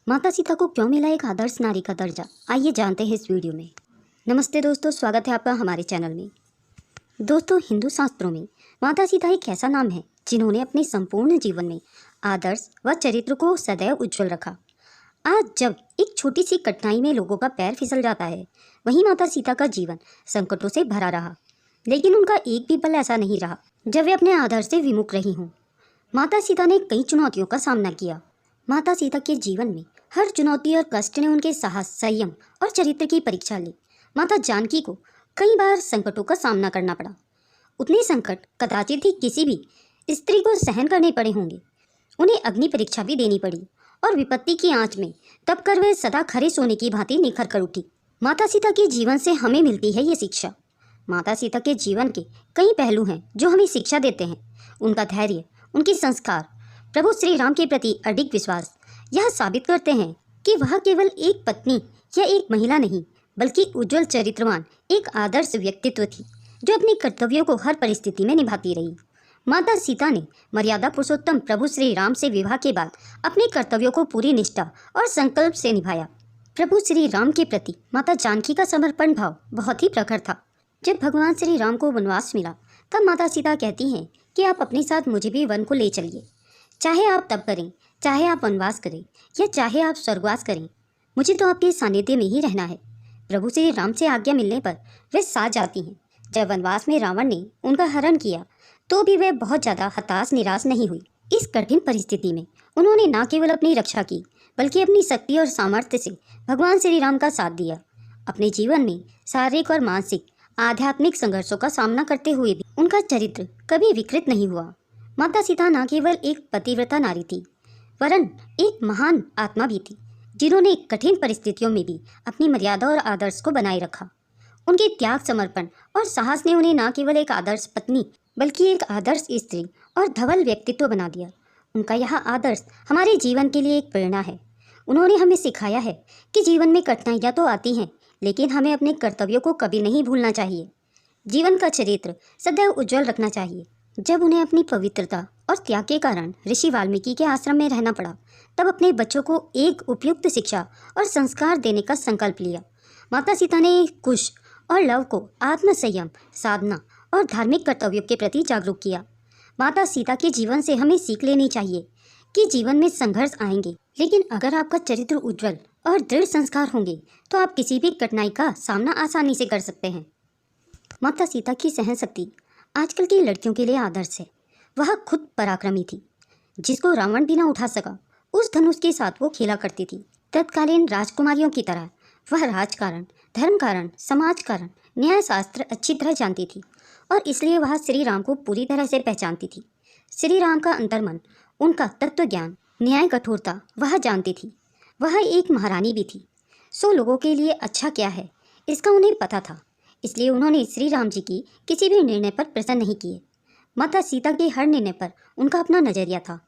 माता सीता को क्यों मिला एक आदर्श नारी का दर्जा, आइए जानते हैं इस वीडियो में। नमस्ते दोस्तों, स्वागत है आपका हमारे चैनल में। दोस्तों, हिंदू शास्त्रों में माता सीता एक ऐसा नाम है जिन्होंने अपने संपूर्ण जीवन में आदर्श व चरित्र को सदैव उज्जवल रखा। आज जब एक छोटी सी कठिनाई में लोगों का पैर फिसल जाता है, वहीं माता सीता का जीवन संकटों से भरा रहा, लेकिन उनका एक भी पल ऐसा नहीं रहा जब वे अपने आदर्श से विमुख रही हों। माता सीता ने कई चुनौतियों का सामना किया। माता सीता के जीवन में हर चुनौती और कष्ट ने उनके साहस, संयम और चरित्र की परीक्षा ली। माता जानकी को कई बार संकटों का सामना करना पड़ा। उतने संकट कदाचित ही किसी भी स्त्री को सहन करने पड़े होंगे। उन्हें अग्नि परीक्षा भी देनी पड़ी और विपत्ति की आंच में तब कर वे सदा खरे सोने की भांति निखर कर उठी। माता सीता के जीवन से हमें मिलती है ये शिक्षा। माता सीता के जीवन के कई पहलू हैं जो हमें शिक्षा देते हैं। उनका धैर्य, उनके संस्कार, प्रभु श्री राम के प्रति अडिग विश्वास यह साबित करते हैं कि वह केवल एक पत्नी या एक महिला नहीं, बल्कि उज्जवल चरित्रवान एक आदर्श व्यक्तित्व थी जो अपने कर्तव्यों को हर परिस्थिति में निभाती रही। माता सीता ने मर्यादा पुरुषोत्तम प्रभु श्री राम से विवाह के बाद अपने कर्तव्यों को पूरी निष्ठा और संकल्प से निभाया। प्रभु श्री राम के प्रति माता जानकी का समर्पण भाव बहुत ही प्रखर था। जब भगवान श्री राम को वनवास मिला, तब माता सीता कहती हैं कि आप अपने साथ मुझे भी वन को ले चलिए। चाहे आप तप करें, चाहे आप वनवास करें या चाहे आप स्वर्गवास करें, मुझे तो आपके सानिध्य में ही रहना है। प्रभु श्री राम से आज्ञा मिलने पर वे साथ जाती हैं। जब वनवास में रावण ने उनका हरण किया तो भी वे बहुत ज़्यादा हताश निराश नहीं हुई। इस कठिन परिस्थिति में उन्होंने न केवल अपनी रक्षा की, बल्कि अपनी शक्ति और सामर्थ्य से भगवान श्री राम का साथ दिया। अपने जीवन में शारीरिक और मानसिक आध्यात्मिक संघर्षों का सामना करते हुए भी उनका चरित्र कभी विकृत नहीं हुआ। माता सीता न केवल एक पतिव्रता नारी थी, वरन एक महान आत्मा भी थी, जिन्होंने कठिन परिस्थितियों में भी अपनी मर्यादा और आदर्श को बनाए रखा। उनके त्याग, समर्पण और साहस ने उन्हें न केवल एक आदर्श पत्नी, बल्कि एक आदर्श स्त्री और धवल व्यक्तित्व बना दिया। उनका यह आदर्श हमारे जीवन के लिए एक प्रेरणा है। उन्होंने हमें सिखाया है कि जीवन में कठिनाइयाँ तो आती हैं, लेकिन हमें अपने कर्तव्यों को कभी नहीं भूलना चाहिए। जीवन का चरित्र सदैव उज्जवल रखना चाहिए। जब उन्हें अपनी पवित्रता और त्याग के कारण ऋषि वाल्मीकि के आश्रम में रहना पड़ा, तब अपने बच्चों को एक उपयुक्त शिक्षा और संस्कार देने का संकल्प लिया। माता सीता ने कुश और लव को आत्म संयम, साधना और धार्मिक कर्तव्यों के प्रति जागरूक किया। माता सीता के जीवन से हमें सीख लेनी चाहिए कि जीवन में संघर्ष आएंगे, लेकिन अगर आपका चरित्र उज्जवल और दृढ़ संस्कार होंगे तो आप किसी भी कठिनाई का सामना आसानी से कर सकते हैं। माता सीता की सहन शक्ति आजकल की लड़कियों के लिए आदर्श है। वह खुद पराक्रमी थी, जिसको रावण भी ना उठा सका, उस धनुष के साथ वो खेला करती थी। तत्कालीन राजकुमारियों की तरह वह राजकारण, धर्मकारण, समाजकारण, न्यायशास्त्र अच्छी तरह जानती थी और इसलिए वह श्री राम को पूरी तरह से पहचानती थी। श्री राम का अंतर्मन, उनका तत्व ज्ञान, न्याय कठोरता वह जानती थी। वह एक महारानी भी थी। 100 लोगों के लिए अच्छा क्या है, इसका उन्हें पता था। इसलिए उन्होंने श्री राम जी की किसी भी निर्णय पर प्रसन्न नहीं किए। माता सीता के हर निर्णय पर उनका अपना नजरिया था।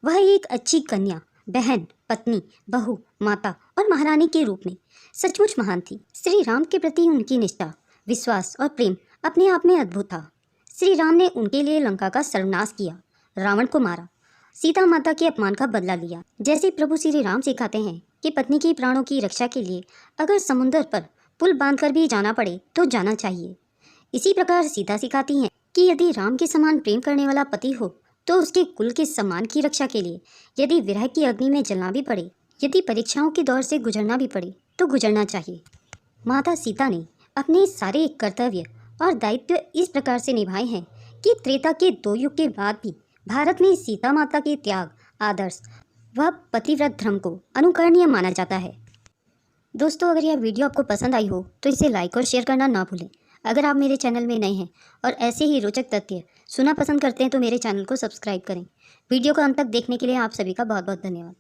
वह एक अच्छी कन्या, बहन, पत्नी, बहू, माता और महारानी के रूप में सचमुच महान थी। श्री राम के प्रति उनकी निष्ठा, विश्वास और प्रेम अपने आप में अद्भुत था। श्री राम ने उनके लिए लंका का सर्वनाश किया, रावण को मारा, सीता माता के अपमान का बदला लिया। जैसे प्रभु श्री राम सिखाते हैं कि पत्नी की प्राणों की रक्षा के लिए अगर समुद्र पर पुल बांधकर भी जाना पड़े तो जाना चाहिए। इसी प्रकार सीता सिखाती हैं कि यदि राम के समान प्रेम करने वाला पति हो तो उसके कुल के सम्मान की रक्षा के लिए यदि विरह की अग्नि में जलना भी पड़े, यदि परीक्षाओं के दौर से गुजरना भी पड़े तो गुजरना चाहिए। माता सीता ने अपने सारे कर्तव्य और दायित्व इस प्रकार से निभाए हैं कि त्रेता के 2 युग के बाद भी भारत में सीता माता के त्याग, आदर्श व पतिव्रत धर्म को अनुकरणीय माना जाता है। दोस्तों, अगर यह वीडियो आपको पसंद आई हो तो इसे लाइक और शेयर करना ना भूलें। अगर आप मेरे चैनल में नए हैं और ऐसे ही रोचक तथ्य सुनना पसंद करते हैं तो मेरे चैनल को सब्सक्राइब करें। वीडियो को अंत तक देखने के लिए आप सभी का बहुत बहुत धन्यवाद।